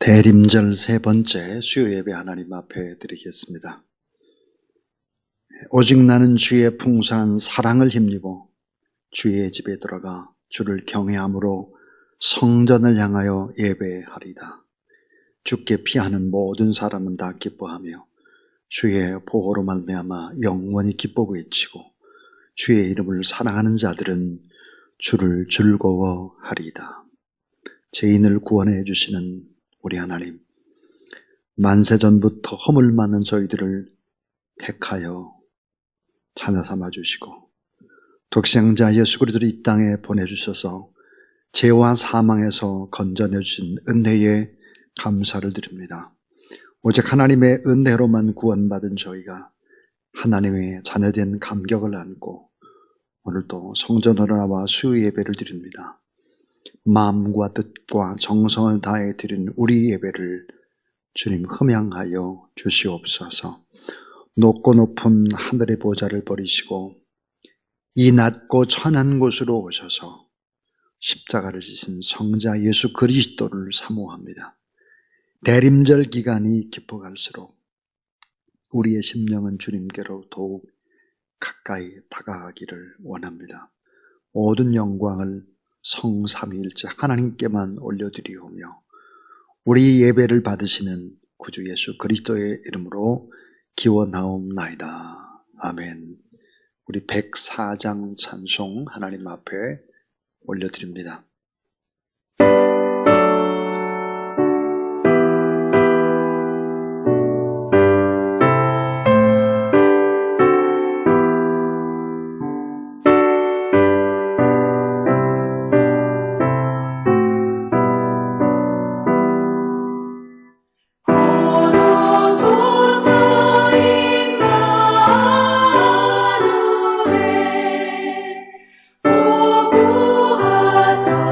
대림절 세 번째 수요예배 하나님 앞에 드리겠습니다. 오직 나는 주의 풍성한 사랑을 힘입어 주의 집에 들어가 주를 경외함으로 성전을 향하여 예배하리다. 주께 피하는 모든 사람은 다 기뻐하며 주의 보호로 말미암아 영원히 기뻐 외치고 주의 이름을 사랑하는 자들은 주를 즐거워하리다. 죄인을 구원해 주시는 우리 하나님, 만세전부터 허물 많은 저희들을 택하여 자녀 삼아 주시고 독생자 예수 그리스도를 이 땅에 보내주셔서 죄와 사망에서 건져내 주신 은혜에 감사를 드립니다. 오직 하나님의 은혜로만 구원받은 저희가 하나님의 자녀된 감격을 안고 오늘도 성전으로 나와 수요 예배를 드립니다. 마음과 뜻과 정성을 다해 드린 우리 예배를 주님 흠양하여 주시옵소서. 높고 높은 하늘의 보좌를 버리시고 이 낮고 천한 곳으로 오셔서 십자가를 지신 성자 예수 그리스도를 사모합니다. 대림절 기간이 깊어갈수록 우리의 심령은 주님께로 더욱 가까이 다가가기를 원합니다. 모든 영광을 성삼위일체 하나님께만 올려드리오며 우리 예배를 받으시는 구주 예수 그리스도의 이름으로 기원하옵나이다. 아멘. 우리 104장 찬송 하나님 앞에 올려드립니다. 오구하소서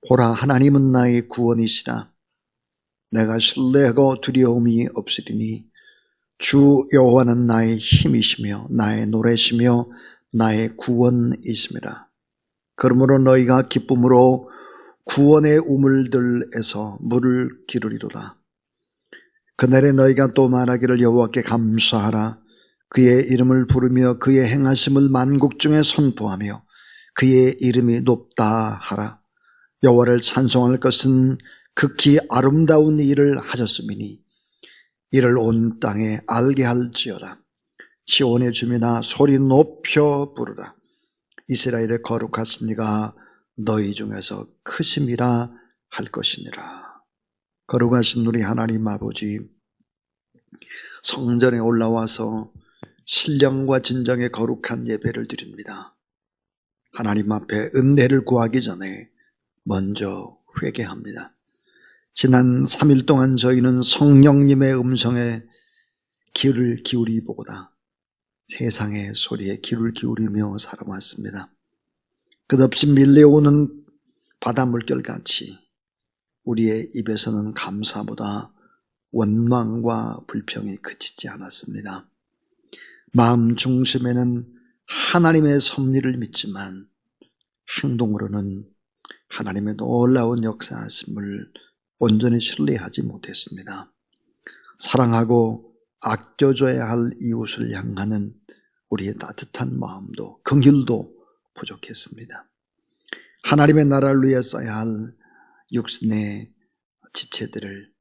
보라, 하나님은 나의 구원이시라. 내가 신뢰하고 두려움이 없으리니 주 여호와는 나의 힘이시며 나의 노래시며 나의 구원이심이라. 그러므로 너희가 기쁨으로 구원의 우물들에서 물을 기르리로다. 그날에 너희가 또 말하기를 여호와께 감사하라. 그의 이름을 부르며 그의 행하심을 만국 중에 선포하며 그의 이름이 높다 하라. 여호와를 찬송할 것은 극히 아름다운 일을 하셨음이니 이를 온 땅에 알게 할지어다. 시온의 주민아 소리 높여 부르라. 이스라엘의 거룩하신 이가 너희 중에서 크심이라 할 것이니라. 거룩하신 우리 하나님 아버지, 성전에 올라와서 신령과 진정의 거룩한 예배를 드립니다. 하나님 앞에 은혜를 구하기 전에 먼저 회개합니다. 지난 3일 동안 저희는 성령님의 음성에 귀를 기울이보다 세상의 소리에 귀를 기울이며 살아왔습니다. 끝없이 밀려오는 바다 물결같이 우리의 입에서는 감사보다 원망과 불평이 그치지 않았습니다. 마음 중심에는 하나님의 섭리를 믿지만 행동으로는 하나님의 놀라운 역사하심을 온전히 신뢰하지 못했습니다. 사랑하고 아껴줘야 할 이웃을 향하는 우리의 따뜻한 마음도 긍휼도 부족했습니다. 하나님의 나라를 위해 써야 할 육신의 지체들을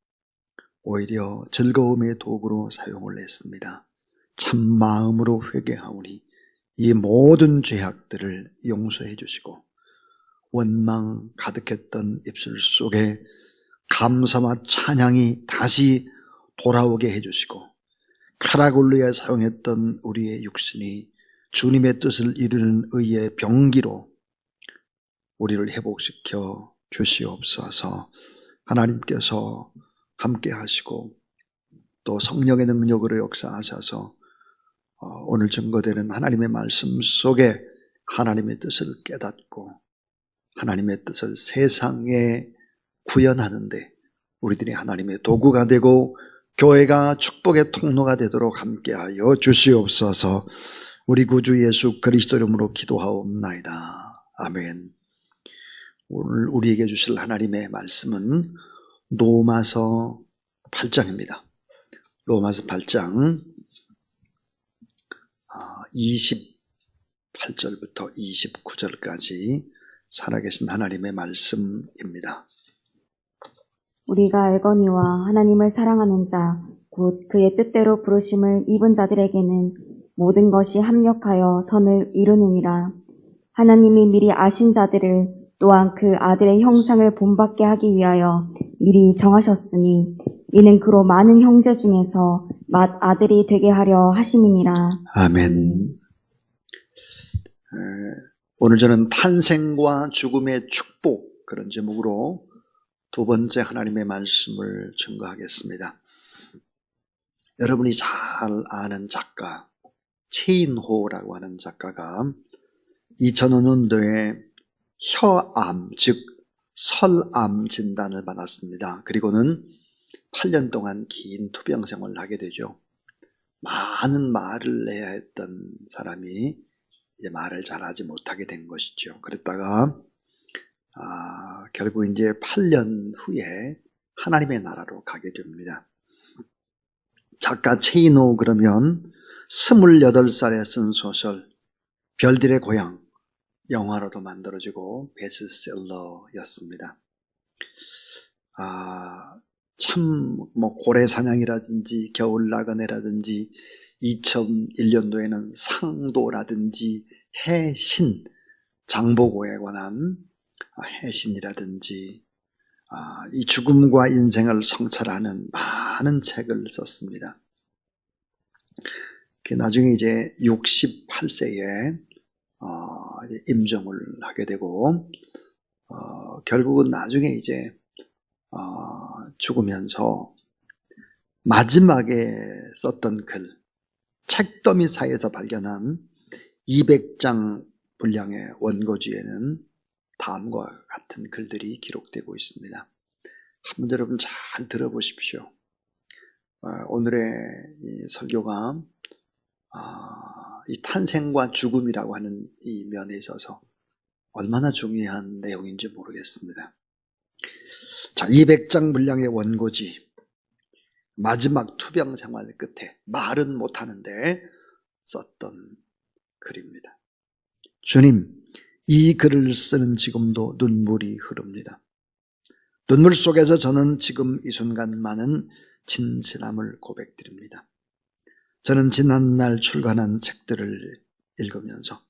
오히려 즐거움의 도구로 사용을 했습니다. 참 마음으로 회개하오니 이 모든 죄악들을 용서해 주시고 원망 가득했던 입술 속에 감사와 찬양이 다시 돌아오게 해주시고 카락을 위해 사용했던 우리의 육신이 주님의 뜻을 이루는 의의 병기로 우리를 회복시켜 주시옵소서. 하나님께서 함께 하시고 또 성령의 능력으로 역사하셔서 오늘 증거되는 하나님의 말씀 속에 하나님의 뜻을 깨닫고 하나님의 뜻을 세상에 구현하는데 우리들이 하나님의 도구가 되고 교회가 축복의 통로가 되도록 함께하여 주시옵소서. 우리 구주 예수 그리스도 이름으로 기도하옵나이다. 아멘. 오늘 우리에게 주실 하나님의 말씀은 로마서 8장입니다. 로마서 8장 28절부터 29절까지 살아계신 하나님의 말씀입니다. 우리가 알거니와 하나님을 사랑하는 자, 곧 그의 뜻대로 부르심을 입은 자들에게는 모든 것이 합력하여 선을 이루느니라. 하나님이 미리 아신 자들을 또한 그 아들의 형상을 본받게 하기 위하여 미리 정하셨으니 이는 그로 많은 형제 중에서 맏 아들이 되게 하려 하심이니라. 아멘. 오늘 저는 탄생과 죽음의 축복 그런 제목으로 두 번째 하나님의 말씀을 증거하겠습니다. 여러분이 잘 아는 작가 최인호라고 하는 작가가 2005년도에 혀암 즉 설암 진단을 받았습니다. 그리고는 8년 동안 긴 투병 생활을 하게 되죠. 많은 말을 해야 했던 사람이 이제 말을 잘하지 못하게 된 것이죠. 그랬다가 결국 이제 8년 후에 하나님의 나라로 가게 됩니다. 작가 최인호 그러면 28살에 쓴 소설 별들의 고향 영화로도 만들어지고 베스트셀러였습니다. 참 고래사냥이라든지 겨울나그네라든지 2001년도에는 상도라든지 해신 장보고에 관한 해신이라든지 이 죽음과 인생을 성찰하는 많은 책을 썼습니다. 나중에 이제 68세에 임종을 하게 되고 결국은 나중에 이제 죽으면서 마지막에 썼던 글 책더미 사이에서 발견한 200장 분량의 원고지에는 다음과 같은 글들이 기록되고 있습니다. 한번 여러분 잘 들어보십시오. 오늘의 이 설교가 이 탄생과 죽음이라고 하는 이 면에 있어서 얼마나 중요한 내용인지 모르겠습니다. 자, 200장 분량의 원고지, 마지막 투병 생활 끝에 말은 못하는데 썼던 글입니다. 주님, 이 글을 쓰는 지금도 눈물이 흐릅니다. 눈물 속에서 저는 지금 이 순간 많은 진실함을 고백드립니다. 저는 지난날 출간한 책들을 읽으면서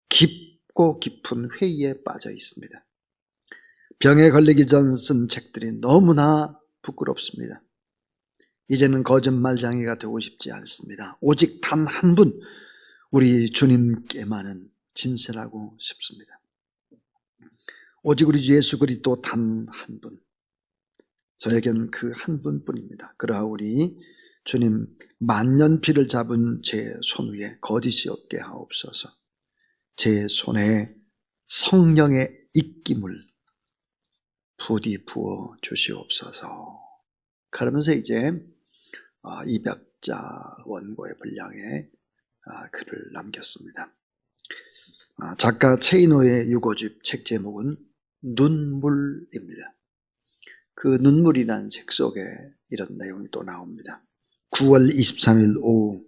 깊고 깊은 회의에 빠져 있습니다. 병에 걸리기 전 쓴 책들이 너무나 부끄럽습니다. 이제는 거짓말쟁이가 되고 싶지 않습니다. 오직 단 한 분, 우리 주님께만은 진실하고 싶습니다. 오직 우리 주 예수 그리스도 단 한 분, 저에겐 그 한 분뿐입니다. 그러하 우리 주님 만년필을 잡은 제 손 위에 거짓이 없게 하옵소서. 제 손에 성령의 입김을 부디 부어 주시옵소서. 그러면서 이제 200자 원고의 분량에 글을 남겼습니다. 작가 체이노의 유고집 책 제목은 눈물입니다. 그 눈물이라는 책 속에 이런 내용이 또 나옵니다. 9월 23일 오후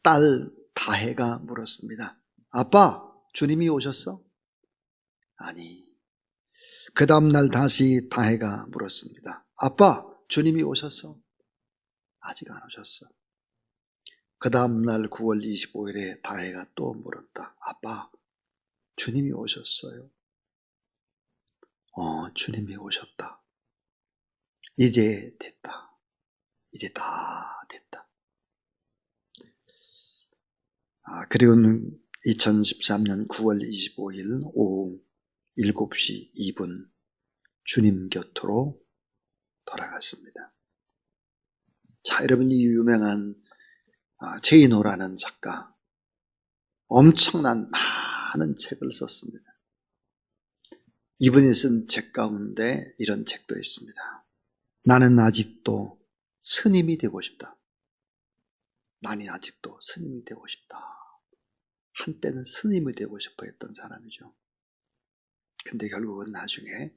딸 다혜가 물었습니다. 아빠, 주님이 오셨어? 아니. 그 다음날 다시 다혜가 물었습니다. 아빠, 주님이 오셨어? 아직 안 오셨어. 그 다음날 9월 25일에 다혜가 또 물었다. 아빠, 주님이 오셨어요? 주님이 오셨다. 이제 됐다. 이제 다 됐다. 그리고는 2013년 9월 25일 오후 7시 2분 주님 곁으로 돌아갔습니다. 자, 여러분, 이 유명한 체이노라는 작가, 엄청난 많은 책을 썼습니다. 이분이 쓴 책 가운데 이런 책도 있습니다. 나는 아직도 스님이 되고 싶다. 나는 아직도 스님이 되고 싶다. 한때는 스님이 되고 싶어 했던 사람이죠. 근데 결국은 나중에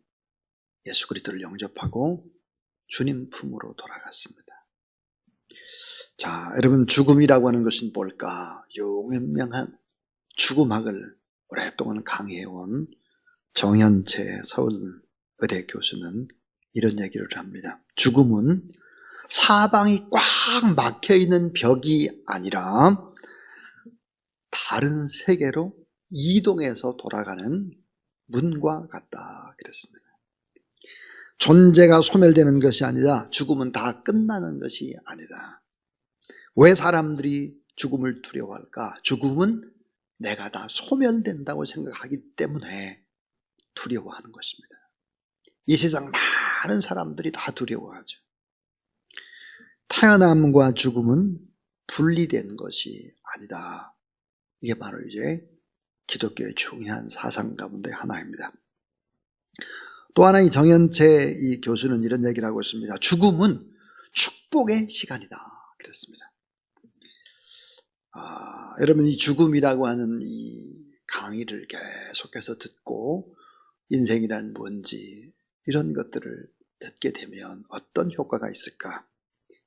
예수 그리스도를 영접하고 주님 품으로 돌아갔습니다. 자, 여러분, 죽음이라고 하는 것은 뭘까? 유명한 죽음학을 오랫동안 강의해온 정현채 서울의대 교수는 이런 얘기를 합니다. 죽음은 사방이 꽉 막혀있는 벽이 아니라 다른 세계로 이동해서 돌아가는 문과 같다 그랬습니다. 존재가 소멸되는 것이 아니라 죽음은 다 끝나는 것이 아니다. 왜 사람들이 죽음을 두려워할까? 죽음은 내가 다 소멸된다고 생각하기 때문에 두려워하는 것입니다. 이 세상 많은 사람들이 다 두려워하죠. 태어남과 죽음은 분리된 것이 아니다. 이게 바로 이제 기독교의 중요한 사상 가운데 하나입니다. 또 하나 이 정현채 이 교수는 이런 얘기를 하고 있습니다. 죽음은 축복의 시간이다 그랬습니다. 여러분, 이 죽음이라고 하는 이 강의를 계속해서 듣고 인생이란 뭔지 이런 것들을 듣게 되면 어떤 효과가 있을까?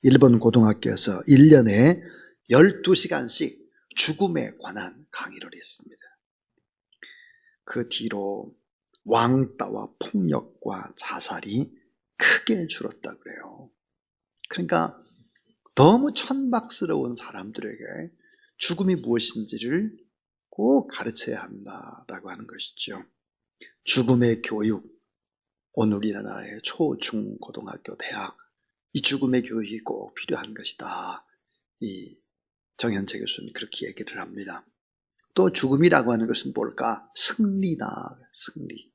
일본 고등학교에서 1년에 12시간씩 죽음에 관한 강의를 했습니다. 그 뒤로 왕따와 폭력과 자살이 크게 줄었다 그래요. 그러니까 너무 천박스러운 사람들에게 죽음이 무엇인지를 꼭 가르쳐야 한다라고 하는 것이죠. 죽음의 교육, 오늘 우리나라의 초, 중, 고등학교, 대학, 이 죽음의 교육이 꼭 필요한 것이다. 이 정현채 교수는 그렇게 얘기를 합니다. 또 죽음이라고 하는 것은 뭘까? 승리다. 승리.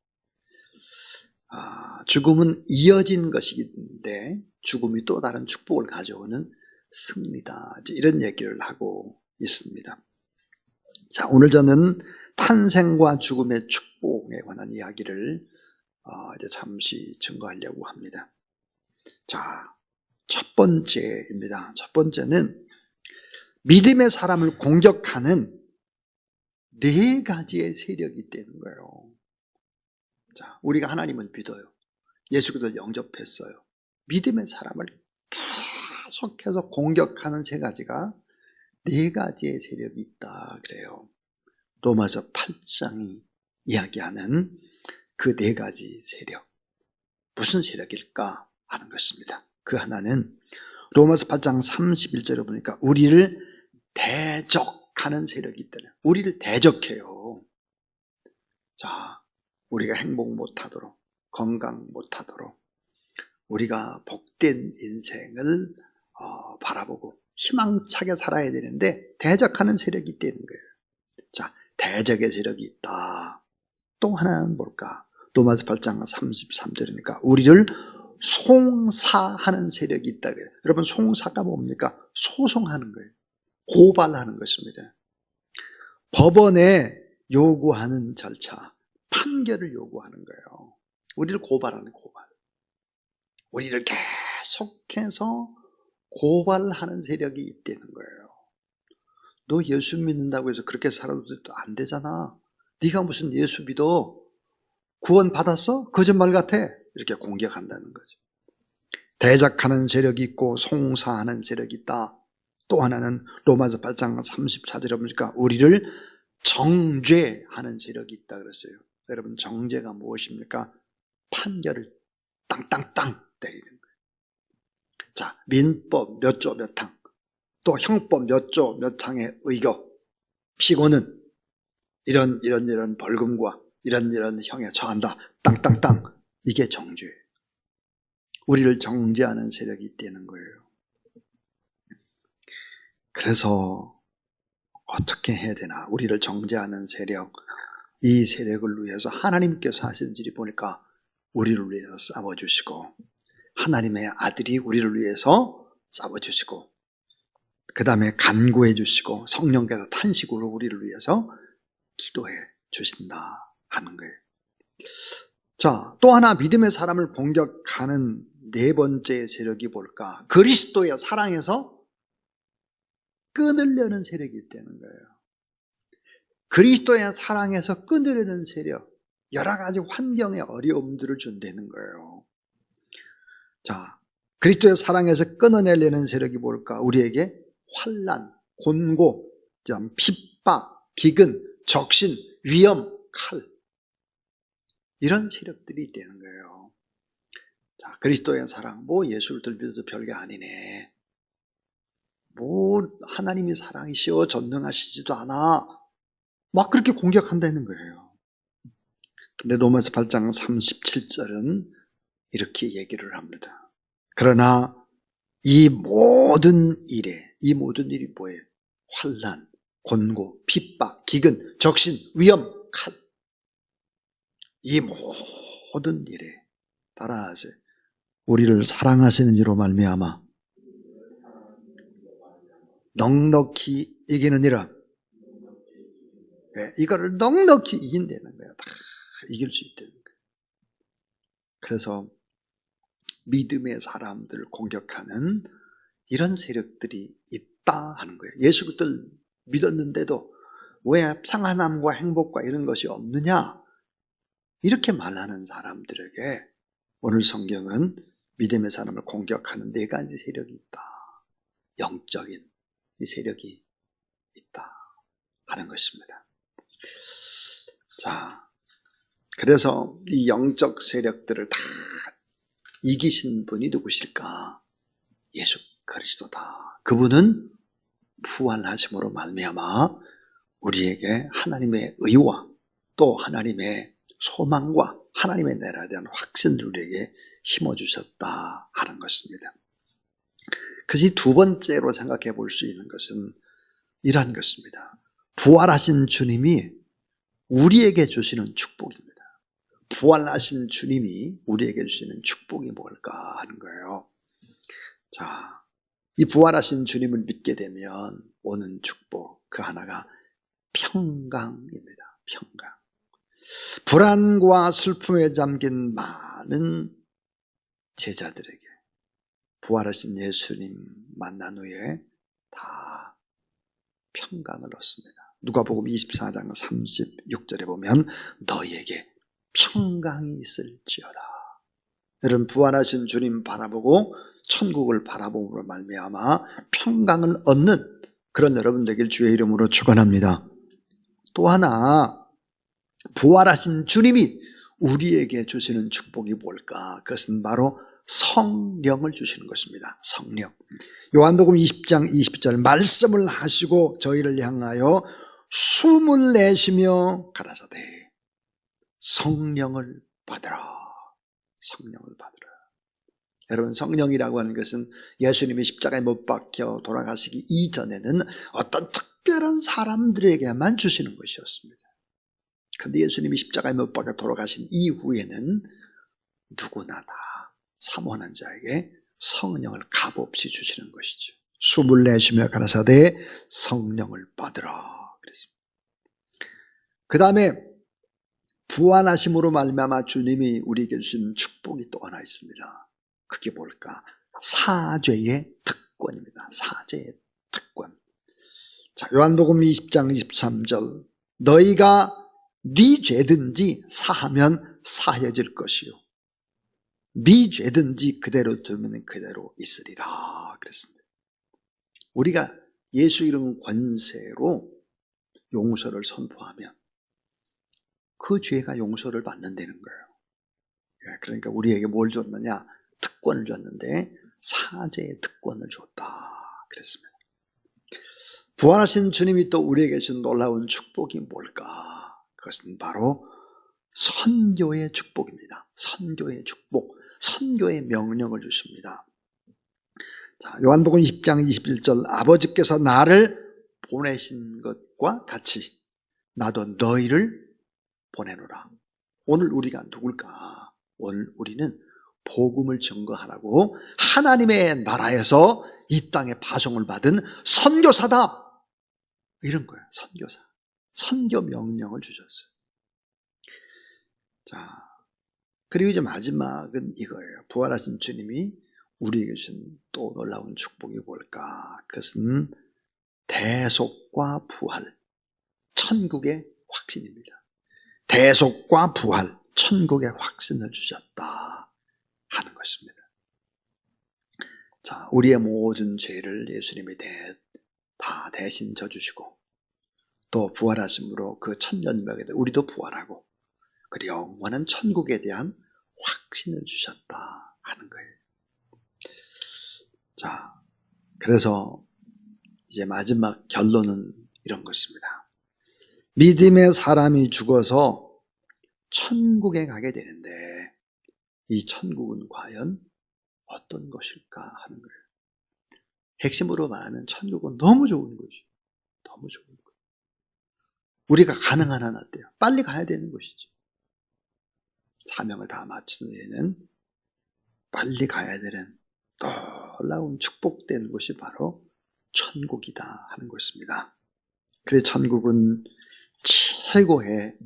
죽음은 이어진 것인데 죽음이 또 다른 축복을 가져오는 승리다. 이런 얘기를 하고 있습니다. 자, 오늘 저는 탄생과 죽음의 축복에 관한 이야기를 이제 잠시 증거하려고 합니다. 자, 첫 번째입니다. 첫 번째는 믿음의 사람을 공격하는 4가지의 세력이 있다는 거예요. 자, 우리가 하나님을 믿어요. 예수 그리스도를 영접했어요. 믿음의 사람을 계속해서 공격하는 3가지가 4가지의 세력이 있다 그래요. 로마서 8장이 이야기하는 그 4가지 세력, 무슨 세력일까 하는 것입니다. 그 하나는 로마서 8장 31절에 보니까 우리를 대적하는 세력이 있다는, 우리를 대적해요. 자, 우리가 행복 못하도록, 건강 못하도록, 우리가 복된 인생을 바라보고 희망차게 살아야 되는데 대적하는 세력이 있다는 거예요. 자, 대적의 세력이 있다. 또 하나는 뭘까? 로마서 8장 33절이니까 우리를 송사하는 세력이 있다 그래요. 여러분, 송사가 뭡니까? 소송하는 거예요. 고발하는 것입니다. 법원에 요구하는 절차, 판결을 요구하는 거예요. 우리를 고발하는 고발. 우리를 계속해서 고발하는 세력이 있다는 거예요. 너 예수 믿는다고 해서 그렇게 살아도 안 되잖아. 네가 무슨 예수 믿어? 구원 받았어? 거짓말 같아. 이렇게 공격한다는 거죠. 대적하는 세력이 있고 송사하는 세력이 있다. 또 하나는 로마서 8장 34절에 보니까 우리를 정죄하는 세력이 있다 그랬어요. 여러분, 정죄가 무엇입니까? 판결을 땅땅땅 때리는 거예요. 자, 민법 몇 조 몇 항, 또 형법 몇 조 몇 항의 의거, 피고는 이런 벌금과 이런 형에 처한다. 땅땅땅. 이게 정죄예요. 우리를 정죄하는 세력이 있다는 거예요. 그래서 어떻게 해야 되나? 우리를 정죄하는 세력, 이 세력을 위해서 하나님께서 하신 일이 보니까 우리를 위해서 싸워주시고, 하나님의 아들이 우리를 위해서 싸워주시고, 그 다음에 간구해 주시고, 성령께서 탄식으로 우리를 위해서 기도해 주신다 하는 거예요. 자, 또 하나 믿음의 사람을 공격하는 4번째 세력이 뭘까? 그리스도의 사랑에서 끊으려는 세력이 있다는 거예요. 그리스도의 사랑에서 끊으려는 세력, 여러 가지 환경의 어려움들을 준다는 거예요. 자, 그리스도의 사랑에서 끊어내려는 세력이 뭘까? 우리에게 환난, 곤고, 핍박, 기근, 적신, 위험, 칼, 이런 세력들이 있다는 거예요. 자, 그리스도의 사랑, 예수를 믿어도 별게 아니네. 하나님이 사랑이시여 전능하시지도 않아. 막 그렇게 공격한다는 거예요. 근데 로마서 8장 37절은 이렇게 얘기를 합니다. 그러나 이 모든 일이 뭐예요? 환난, 곤고, 핍박, 기근, 적신, 위험, 칼. 이 모든 일에 따라하세요. 우리를 사랑하시는 이로 말미암아 넉넉히 이기느니라. 이거를 넉넉히 이긴다는 거예요. 다 이길 수 있다는 거예요. 그래서 믿음의 사람들을 공격하는 이런 세력들이 있다 하는 거예요. 예수 그리스도를 믿었는데도 왜 평안함과 행복과 이런 것이 없느냐? 이렇게 말하는 사람들에게 오늘 성경은 믿음의 사람을 공격하는 4가지 세력이 있다. 영적인 이 세력이 있다 하는 것입니다. 자, 그래서 이 영적 세력들을 다 이기신 분이 누구실까? 예수 그리스도다. 그분은 부활하심으로 말미암아 우리에게 하나님의 의와 또 하나님의 소망과 하나님의 나라에 대한 확신을 우리에게 심어주셨다 하는 것입니다. 그것이 2번째로 생각해 볼 수 있는 것은 이러한 것입니다. 부활하신 주님이 우리에게 주시는 축복입니다. 부활하신 주님이 우리에게 주시는 축복이 뭘까 하는 거예요. 자, 이 부활하신 주님을 믿게 되면 오는 축복, 그 하나가 평강입니다. 평강. 불안과 슬픔에 잠긴 많은 제자들에게 부활하신 예수님 만난 후에 다 평강을 얻습니다. 누가복음 24장 36절에 보면 너희에게 평강이 있을지어다. 여러분, 부활하신 주님 바라보고 천국을 바라봄으로 말미암아 평강을 얻는 그런 여러분 되길 주의 이름으로 축원합니다. 또 하나, 부활하신 주님이 우리에게 주시는 축복이 뭘까? 그것은 바로 성령을 주시는 것입니다. 성령. 요한복음 20장 20절 말씀을 하시고 저희를 향하여 숨을 내쉬며 가라사대 성령을 받으라. 성령을 받으라. 여러분, 성령이라고 하는 것은 예수님이 십자가에 못 박혀 돌아가시기 이전에는 어떤 특별한 사람들에게만 주시는 것이었습니다. 그런데 예수님이 십자가에 못 박혀 돌아가신 이후에는 누구나 다 사모하는 자에게 성령을 값없이 주시는 것이죠. 숨을 내쉬며 가라사대 성령을 받으라 그랬습니다. 그 다음에 부활하심으로 말미암아 주님이 우리에게 주신 축복이 또 하나 있습니다. 그게 뭘까? 사죄의 특권입니다. 사죄의 특권. 자, 요한복음 20장 23절 너희가 네 죄든지 사하면 사해질 것이요 네 죄든지 그대로 두면 그대로 있으리라 그랬습니다. 우리가 예수 이름 권세로 용서를 선포하면 그 죄가 용서를 받는다는 거예요. 그러니까 우리에게 뭘 줬느냐? 특권을 줬는데 사죄의 특권을 줬다 그랬습니다. 부활하신 주님이 또 우리에게 주신 놀라운 축복이 뭘까? 그것은 바로 선교의 축복입니다. 선교의 축복, 선교의 명령을 주십니다. 자, 요한복음 10장 21절 아버지께서 나를 보내신 것과 같이 나도 너희를 보내노라. 오늘 우리가 누굴까? 오늘 우리는 복음을 증거하라고 하나님의 나라에서 이 땅에 파송을 받은 선교사다. 이런 거예요. 선교사. 선교 명령을 주셨어요. 자, 그리고 이제 마지막은 이거예요. 부활하신 주님이 우리에게 주신 또 놀라운 축복이 뭘까? 그것은 대속과 부활, 천국의 확신입니다. 대속과 부활, 천국의 확신을 주셨다 하는 것입니다. 자, 우리의 모든 죄를 예수님이 다 대신 져주시고 또 부활하심으로 그 천년명에 우리도 부활하고 그리고 영원한 천국에 대한 확신을 주셨다 하는 거예요. 자, 그래서 이제 마지막 결론은 이런 것입니다. 믿음의 사람이 죽어서 천국에 가게 되는데 이 천국은 과연 어떤 것일까 하는 거예요. 핵심으로 말하면 천국은 너무 좋은 것이죠. 너무 좋은 것. 우리가 가능한 한 어때요? 빨리 가야 되는 것이죠. 사명을 다 마친 후에는 빨리 가야 되는 놀라운 축복된 곳이 바로 천국이다 하는 것입니다. 그래서 천국은 최고의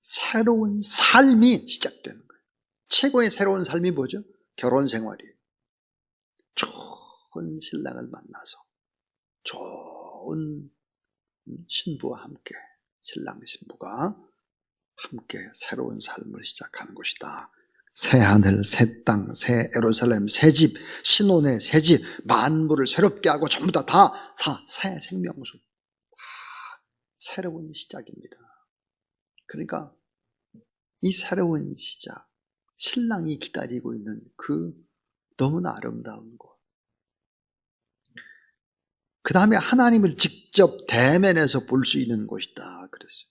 새로운 삶이 시작되는 거예요. 최고의 새로운 삶이 뭐죠? 결혼 생활이에요. 좋은 신랑을 만나서 좋은 신부와 함께 신랑 신부가 함께 새로운 삶을 시작하는 것이다. 새 하늘, 새 땅, 새 예루살렘, 새 집, 신혼의 새 집, 만물을 새롭게 하고 전부 다 새 생명수. 다 새로운 시작입니다. 그러니까 이 새로운 시작, 신랑이 기다리고 있는 그 너무나 아름다운 곳. 그 다음에 하나님을 직접 대면해서 볼 수 있는 곳이다 그랬어요.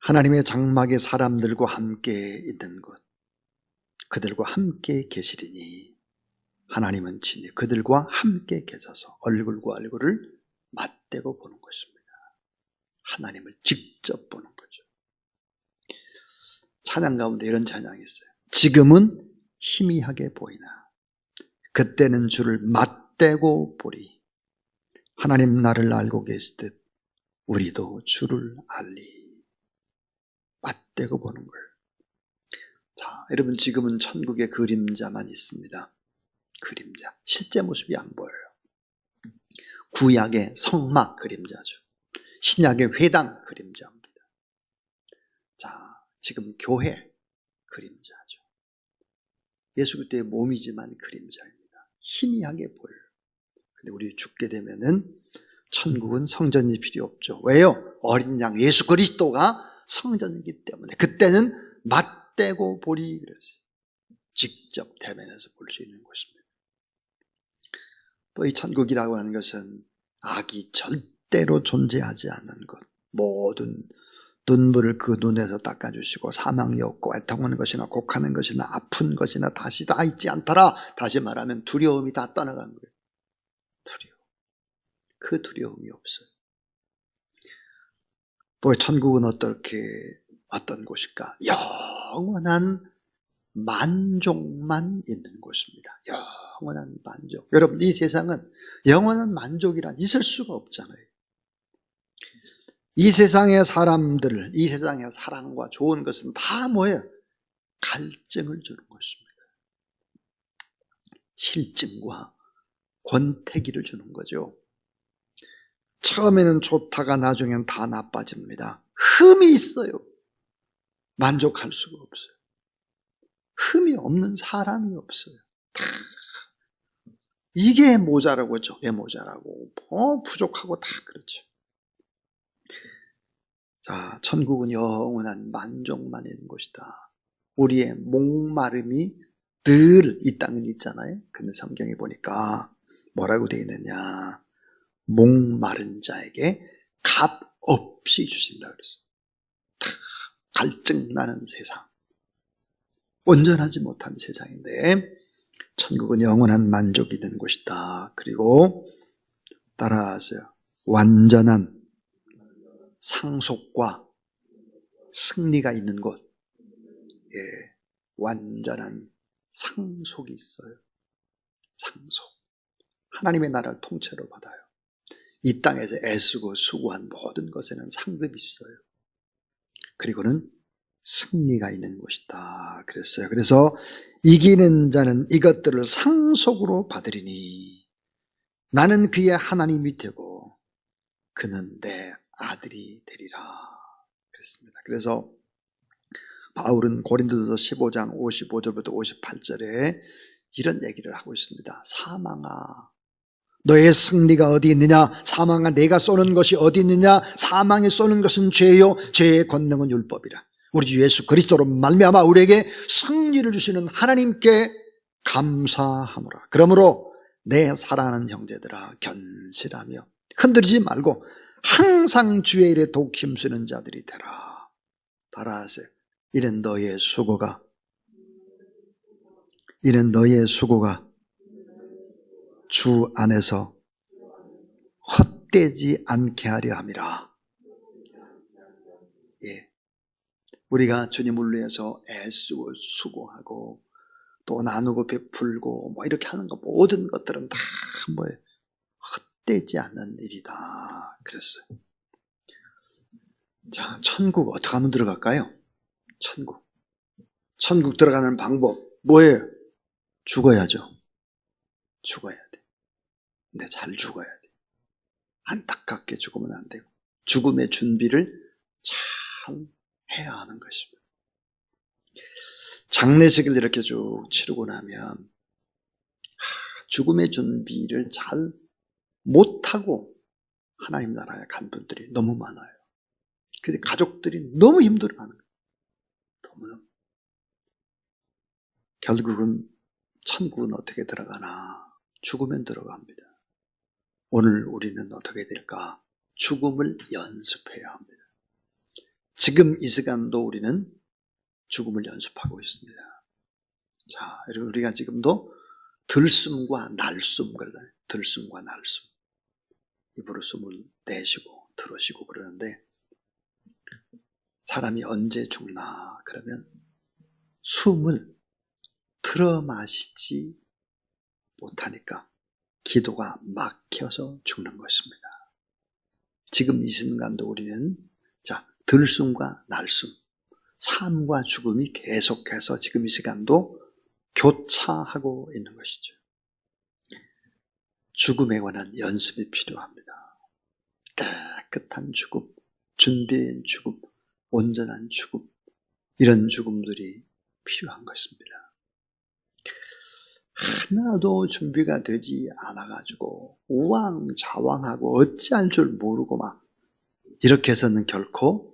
하나님의 장막의 사람들과 함께 있는 곳, 그들과 함께 계시리니 하나님은 친히 그들과 함께 계셔서 얼굴과 얼굴을 맞대고 보는 것입니다. 하나님을 직접 보는 거죠. 찬양 가운데 이런 찬양이 있어요. 지금은 희미하게 보이나 그때는 주를 맞대고 보리. 하나님 나를 알고 계시듯 우리도 주를 알리. 맞대고 보는 거예요. 자, 여러분 지금은 천국의 그림자만 있습니다. 그림자. 실제 모습이 안 보여요. 구약의 성막 그림자죠. 신약의 회당 그림자입니다. 자, 지금 교회 그림자죠. 예수 그리스도의 몸이지만 그림자입니다. 희미하게 보여요. 근데 우리 죽게 되면은 천국은 성전이 필요 없죠. 왜요? 어린 양 예수 그리스도가 성전이기 때문에 그때는 맞대고 보리 그랬어요. 직접 대면해서 볼 수 있는 곳입니다. 또 이 천국이라고 하는 것은 악이 절대로 존재하지 않는 것, 모든 눈물을 그 눈에서 닦아주시고 사망이 없고 애통하는 것이나 곡하는 것이나 아픈 것이나 다시 다 있지 않더라. 다시 말하면 두려움이 다 떠나간 거예요. 두려움. 그 두려움이 없어요. 또 천국은 어떤 곳일까? 영원한 만족만 있는 곳입니다. 영원한 만족. 여러분 이 세상은 영원한 만족이란 있을 수가 없잖아요. 이 세상의 사람들, 이 세상의 사랑과 좋은 것은 다 뭐예요? 갈증을 주는 것입니다. 실증과 권태기를 주는 거죠. 처음에는 좋다가 나중엔 다 나빠집니다. 흠이 있어요. 만족할 수가 없어요. 흠이 없는 사람이 없어요. 다 이게 모자라고 저게 모자라고 부족하고 다 그렇죠. 자, 천국은 영원한 만족만 있는 곳이다. 우리의 목마름이 늘 이 땅은 있잖아요. 근데 성경에 보니까 뭐라고 되어 있느냐? 목마른 자에게 값 없이 주신다 그랬어요. 다 갈증 나는 세상, 온전하지 못한 세상인데 천국은 영원한 만족이 있는 곳이다. 그리고 따라하세요. 완전한 상속과 승리가 있는 곳. 예, 완전한 상속이 있어요. 상속. 하나님의 나라를 통째로 받아요. 이 땅에서 애쓰고 수고한 모든 것에는 상급이 있어요. 그리고는 승리가 있는 곳이다 그랬어요. 그래서 이기는 자는 이것들을 상속으로 받으리니 나는 그의 하나님이 되고 그는 내 아들이 되리라 그랬습니다. 그래서 바울은 고린도서 15장 55절부터 58절에 이런 얘기를 하고 있습니다. 사망아, 너의 승리가 어디 있느냐? 사망아, 내가 쏘는 것이 어디 있느냐? 사망이 쏘는 것은 죄요, 죄의 권능은 율법이라. 우리 주 예수 그리스도로 말미암아 우리에게 승리를 주시는 하나님께 감사하노라. 그러므로 내 사랑하는 형제들아, 견실하며 흔들리지 말고 항상 주의 일에 더욱 힘쓰는 자들이 되라. 따라하세요. 이는 너의 수고가 주 안에서 헛되지 않게 하려 함이라. 예. 우리가 주님을 위해서 애쓰고 수고하고 또 나누고 베풀고 뭐 이렇게 하는 거 모든 것들은 다 뭐예요? 헛되지 않는 일이다 그랬어요. 자, 천국 어떻게 하면 들어갈까요? 천국 들어가는 방법 뭐예요? 죽어야죠. 죽어야 돼. 근데 잘 죽어야 돼. 안타깝게 죽으면 안 되고 죽음의 준비를 잘 해야 하는 것입니다. 장례식을 이렇게 쭉 치르고 나면 죽음의 준비를 잘 못하고 하나님 나라에 간 분들이 너무 많아요. 그래서 가족들이 너무 힘들어하는 거예요. 너무너무. 결국은 천국은 어떻게 들어가나? 죽으면 들어갑니다. 오늘 우리는 어떻게 될까? 죽음을 연습해야 합니다. 지금 이 시간도 우리는 죽음을 연습하고 있습니다. 자, 여러분 우리가 지금도 들숨과 날숨 그러잖아요. 들숨과 날숨. 입으로 숨을 내쉬고 들으시고 그러는데 사람이 언제 죽나? 그러면 숨을 들어 마시지 못하니까 기도가 막혀서 죽는 것입니다. 지금 이 순간도 우리는 들숨과 날숨, 삶과 죽음이 계속해서 지금 이 시간도 교차하고 있는 것이죠. 죽음에 관한 연습이 필요합니다. 깨끗한 죽음, 준비된 죽음, 온전한 죽음, 이런 죽음들이 필요한 것입니다. 하나도 준비가 되지 않아가지고 우왕좌왕하고 어찌할 줄 모르고 막 이렇게 해서는 결코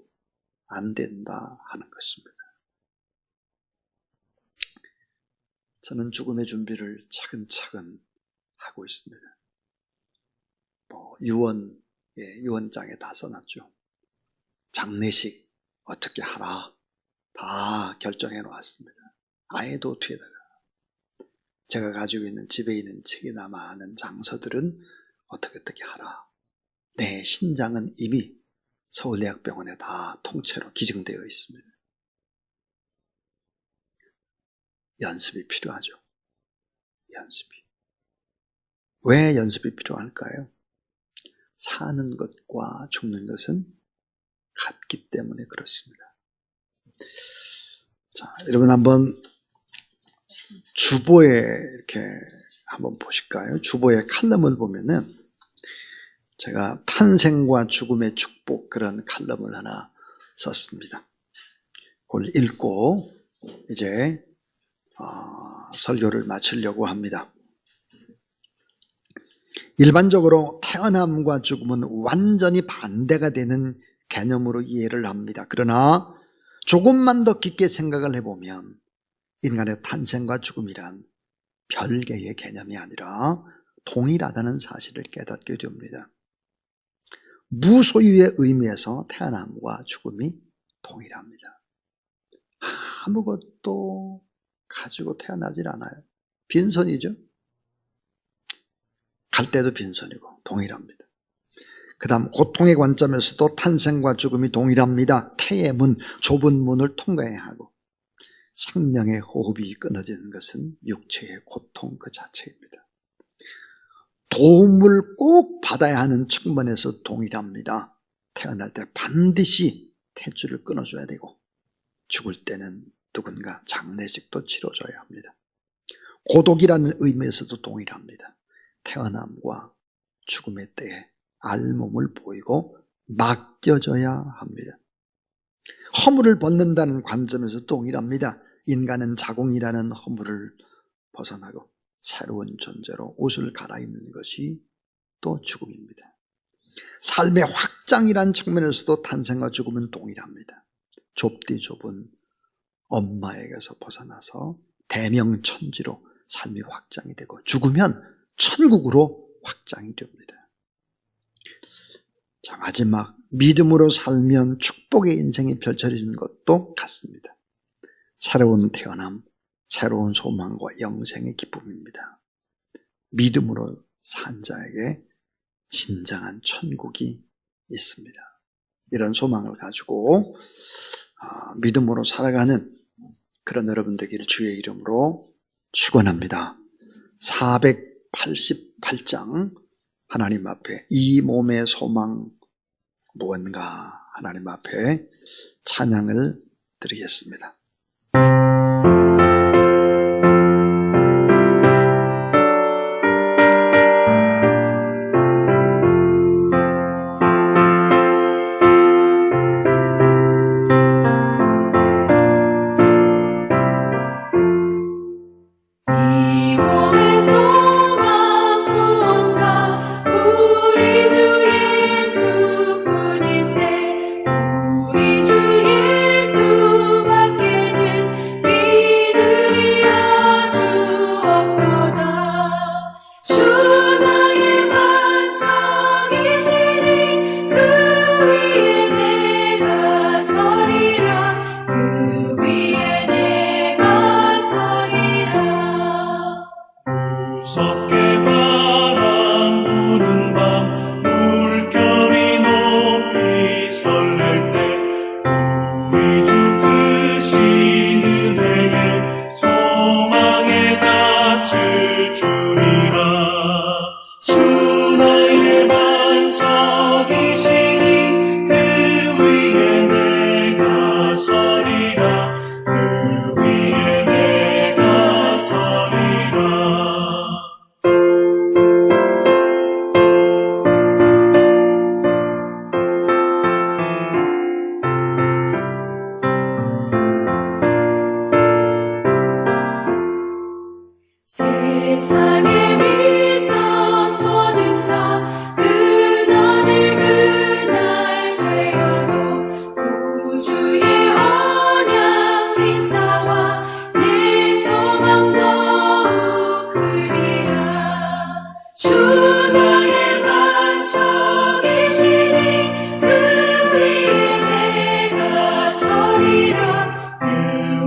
안 된다 하는 것입니다. 저는 죽음의 준비를 차근차근 하고 있습니다. 유언장에 다 써놨죠. 장례식 어떻게 하라 다 결정해 놓았습니다. 아예도 뒤에다가 제가 가지고 있는 집에 있는 책이나 많은 장서들은 어떻게 하라. 내 신장은 이미 서울대학병원에 다 통째로 기증되어 있습니다. 연습이 필요하죠. 연습이. 왜 연습이 필요할까요? 사는 것과 죽는 것은 같기 때문에 그렇습니다. 자, 여러분 한번 주보에 이렇게 한번 보실까요? 주보의 칼럼을 보면은 제가 탄생과 죽음의 축복 그런 칼럼을 하나 썼습니다. 그걸 읽고 이제 설교를 마치려고 합니다. 일반적으로 태어남과 죽음은 완전히 반대가 되는 개념으로 이해를 합니다. 그러나 조금만 더 깊게 생각을 해보면 인간의 탄생과 죽음이란 별개의 개념이 아니라 동일하다는 사실을 깨닫게 됩니다. 무소유의 의미에서 태어남과 죽음이 동일합니다. 아무것도 가지고 태어나질 않아요. 빈손이죠. 갈 때도 빈손이고 동일합니다. 그 다음 고통의 관점에서도 탄생과 죽음이 동일합니다. 태의 문, 좁은 문을 통과해야 하고 생명의 호흡이 끊어지는 것은 육체의 고통 그 자체입니다. 도움을 꼭 받아야 하는 측면에서 동일합니다. 태어날 때 반드시 탯줄을 끊어줘야 되고 죽을 때는 누군가 장례식도 치러줘야 합니다. 고독이라는 의미에서도 동일합니다. 태어남과 죽음의 때에 알몸을 보이고 맡겨져야 합니다. 허물을 벗는다는 관점에서 동일합니다. 인간은 자궁이라는 허물을 벗어나고 새로운 존재로 옷을 갈아입는 것이 또 죽음입니다. 삶의 확장이란 측면에서도 탄생과 죽음은 동일합니다. 좁디 좁은 엄마에게서 벗어나서 대명천지로 삶이 확장이 되고 죽으면 천국으로 확장이 됩니다. 자, 마지막 믿음으로 살면 축복의 인생이 펼쳐지는 것도 같습니다. 새로운 태어남, 새로운 소망과 영생의 기쁨입니다. 믿음으로 산 자에게 진정한 천국이 있습니다. 이런 소망을 가지고 믿음으로 살아가는 그런 여러분 되기를 주의 이름으로 축원합니다. 488장 하나님 앞에 이 몸의 소망 무언가 하나님 앞에 찬양을 드리겠습니다. 우리 주 예수밖에 세상에 믿던 모든 것 끊어질 그날 되어도 구주의 언약 미사와 내 소망 더욱 크리라. 주 나의 반석이시니 그 위에 내가 서리라. 그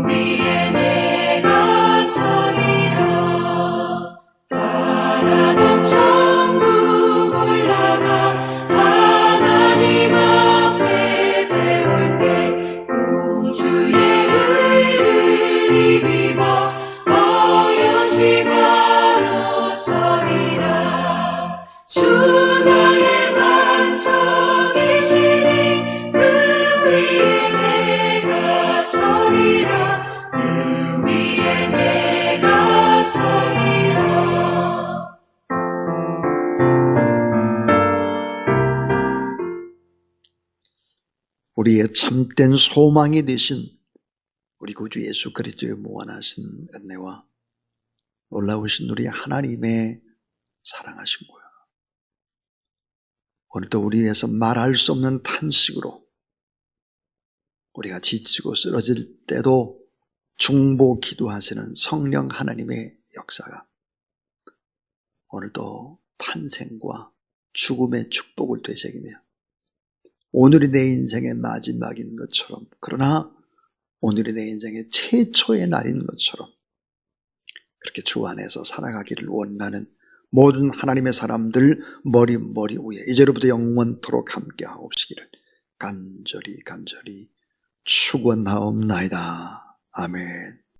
위에 내가 서리라. 바라던 천국 올라가 하나님 앞에 배울 때 구주의 의를 입어 어여시 바로 서리라. 주 나의 반석이시니 그 위에 내가 서리라. 그 위에 내가 서리라. 우리의 참된 소망이 되신 우리 구주 예수 그리스도의 무한하신 은혜와 놀라우신 우리 하나님의 사랑하신 거예요. 오늘도 우리 위해서 말할 수 없는 탄식으로 우리가 지치고 쓰러질 때도 중보 기도하시는 성령 하나님의 역사가 오늘도 탄생과 죽음의 축복을 되새기며 오늘이 내 인생의 마지막인 것처럼, 그러나 오늘이 내 인생의 최초의 날인 것처럼 그렇게 주 안에서 살아가기를 원하는 모든 하나님의 사람들 머리 위에 이제로부터 영원토록 함께하옵시기를 간절히 축원하옵나이다. 아멘.